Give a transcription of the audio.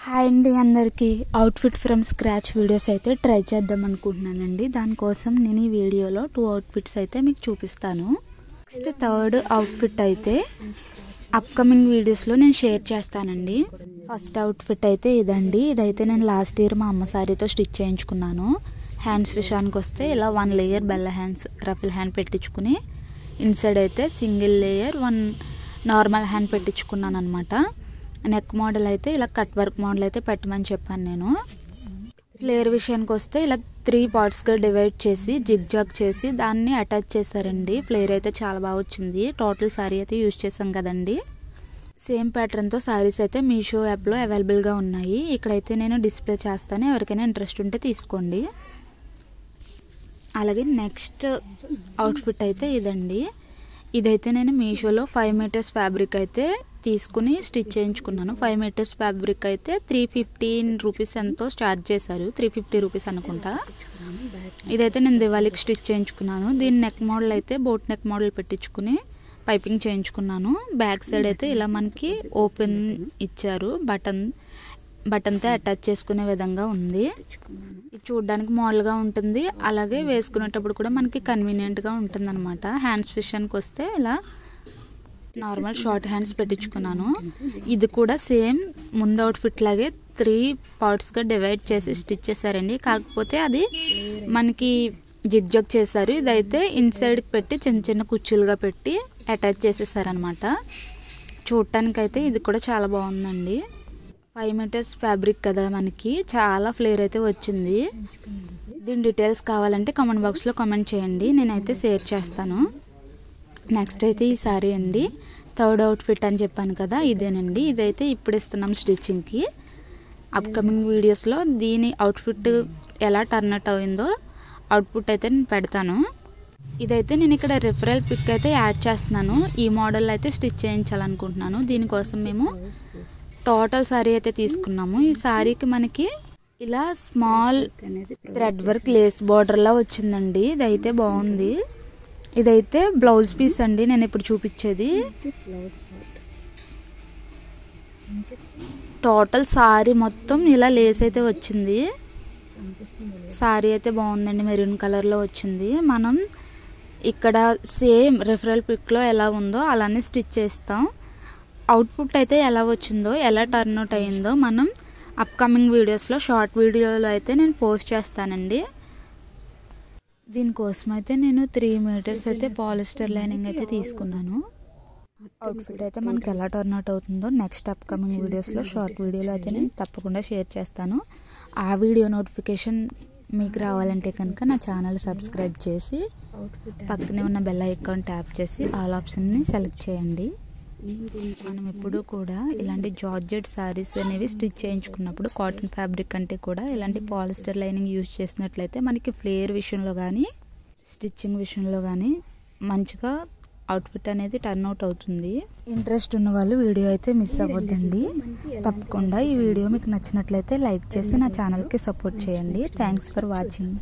Hi అండి అందరికీ outfit from scratch videos అయితే ట్రై చేద్దాం అనుకుంటున్నానండి. దానికోసం నేను ఈ వీడియోలో 2 అవుట్ఫిట్స్ అయితే మీకు చూపిస్తాను. నెక్స్ట్ థర్డ్ అవుట్ఫిట్ అయితే అప్కమింగ్ వీడియోస్లో నేను షేర్ చేస్తానండి. ఫస్ట్ అవుట్ఫిట్ అయితే ఇదండి. ఇదైతే నేను లాస్ట్ ఇయర్ మా అమ్మ సారీతో స్టిచ్ చేయించుకున్నాను. హ్యాండ్స్ విషయానికి వస్తే ఇలా 1 లేయర్ బెల్ల హ్యాండ్స్ రఫుల్ హ్యాండ్ పెట్టించుకుని ఇన్సైడ్ అయితే సింగిల్ లేయర్ 1 నార్మల్ హ్యాండ్ పెట్టించుకున్నాను అనమాట. నెక్ మోడల్ అయితే ఇలా కట్ వర్క్ మోడల్ అయితే పెట్టమని చెప్పాను నేను. ఫ్లేర్ విషయానికి వస్తే ఇలా 3 పార్ట్స్గా డివైడ్ చేసి జిగ్ జాగ్ చేసి దాన్ని అటాచ్ చేశారండి. ఫ్లేర్ అయితే చాలా బాగా వచ్చింది. టోటల్ సారీ అయితే యూజ్ చేసాం కదండి. సేమ్ ప్యాటర్న్తో సారీస్ అయితే మీషో యాప్లో అవైలబుల్గా ఉన్నాయి. ఇక్కడైతే నేను డిస్ప్లే చేస్తాను, ఎవరికైనా ఇంట్రెస్ట్ ఉంటే తీసుకోండి. అలాగే నెక్స్ట్ అవుట్ఫిట్ అయితే ఇదండి. ఇదైతే నేను మీషోలో 5 మీటర్స్ ఫ్యాబ్రిక్ అయితే తీసుకుని స్టిచ్ చేయించుకున్నాను. 5 మీటర్స్ ఫ్యాబ్రిక్ అయితే 315 రూపీస్ ఎంతో ఛార్జ్ చేశారు, 350 రూపీస్ అనుకుంటా. ఇదైతే నేను దివాళీకి స్టిచ్ చేయించుకున్నాను. దీని నెక్ మోడల్ అయితే బోట్ నెక్ మోడల్ పెట్టించుకుని పైపింగ్ చేయించుకున్నాను. బ్యాక్ సైడ్ అయితే ఇలా మనకి ఓపెన్ ఇచ్చారు, బటన్తో అటాచ్ చేసుకునే విధంగా ఉంది. ఇది చూడడానికి మోడల్గా ఉంటుంది, అలాగే వేసుకునేటప్పుడు కూడా మనకి కన్వీనియంట్గా ఉంటుంది అనమాట. హ్యాండ్స్ విషయానికి వస్తే ఇలా నార్మల్ షార్ట్ హ్యాండ్స్ పెట్టించుకున్నాను. ఇది కూడా సేమ్ ముందు అవుట్ఫిట్ లాగే 3 పార్ట్స్గా డివైడ్ చేసి స్టిచ్ చేశారండి. కాకపోతే అది మనకి జిగ్ జాగ్ చేశారు. ఇదైతే ఇన్సైడ్కి పెట్టి చిన్న చిన్న కుచ్చులుగా పెట్టి అటాచ్ చేసేసారనమాట. చూడటానికైతే ఇది కూడా చాలా బాగుందండి. 5 మీటర్స్ ఫ్యాబ్రిక్ కదా, మనకి చాలా ఫ్లేర్ అయితే వచ్చింది. దీని డీటెయిల్స్ కావాలంటే కామెంట్ బాక్స్లో కామెంట్ చేయండి, నేనైతే షేర్ చేస్తాను. నెక్స్ట్ అయితే ఈ సారీ అండి. థర్డ్ అవుట్ఫిట్ అని చెప్పాను కదా, ఇదేనండి. ఇదైతే ఇప్పుడు ఇస్తున్నాం స్టిచ్చింగ్కి. అప్కమింగ్ వీడియోస్లో దీని అవుట్ఫిట్ ఎలా టర్న్ అవుట్ అయిందో అవుట్పుట్ అయితే నేను పెడతాను. ఇదైతే నేను ఇక్కడ రిఫరల్ పిక్ అయితే యాడ్ చేస్తున్నాను. ఈ మోడల్ అయితే స్టిచ్ చేయించాలనుకుంటున్నాను. దీనికోసం మేము టోటల్ సారీ అయితే తీసుకున్నాము. ఈ సారీకి మనకి ఇలా స్మాల్ థ్రెడ్ వర్క్ లేస్ బార్డర్లా వచ్చిందండి. ఇదైతే బాగుంది. ఇదైతే బ్లౌజ్ పీస్ అండి, నేను ఇప్పుడు చూపించేది. టోటల్ సారీ మొత్తం ఇలా లేస్ అయితే వచ్చింది. సారీ అయితే బాగుందండి, మెరూన్ కలర్లో వచ్చింది. మనం ఇక్కడ సేమ్ రిఫరల్ పిక్లో ఎలా ఉందో అలానే స్టిచ్ చేస్తాం. అవుట్పుట్ అయితే ఎలా వచ్చిందో, ఎలా టర్న్ అవుట్ అయ్యిందో మనం అప్కమింగ్ వీడియోస్లో షార్ట్ వీడియోలో అయితే నేను పోస్ట్ చేస్తానండి. దీనికోసం అయితే నేను 3 మీటర్స్ అయితే పాలిస్టర్ లైనింగ్ అయితే తీసుకున్నాను. అవుట్ఫిట్ అయితే మనకి ఎలా టర్న్ అవుట్ అవుతుందో నెక్స్ట్ అప్కమింగ్ వీడియోస్లో షార్ట్ వీడియోలో అయితే నేను తప్పకుండా షేర్ చేస్తాను. ఆ వీడియో నోటిఫికేషన్ మీకు రావాలంటే కనుక నా ఛానల్ సబ్స్క్రైబ్ చేసి పక్కనే ఉన్న బెల్ ఐకాన్ ట్యాప్ చేసి ఆల్ ఆప్షన్ని సెలెక్ట్ చేయండి. మనం ఎప్పుడు కూడా ఇలాంటి జార్జెట్ సారీస్ అనేవి స్టిచ్ చేయించుకున్నప్పుడు కాటన్ ఫ్యాబ్రిక్ అంటే కూడా ఇలాంటి పాలిస్టర్ లైనింగ్ యూజ్ చేసినట్లయితే మనకి ఫ్లేర్ విషయంలో కానీ స్టిచ్చింగ్ విషయంలో కానీ మంచిగా అవుట్ఫిట్ అనేది టర్న్ అవుట్ అవుతుంది. ఇంట్రెస్ట్ ఉన్న వాళ్ళు వీడియో అయితే మిస్ అవ్వద్దండి. తప్పకుండా ఈ వీడియో మీకు నచ్చినట్లయితే లైక్ చేసి నా ఛానల్కి సపోర్ట్ చేయండి. Thanks for watching.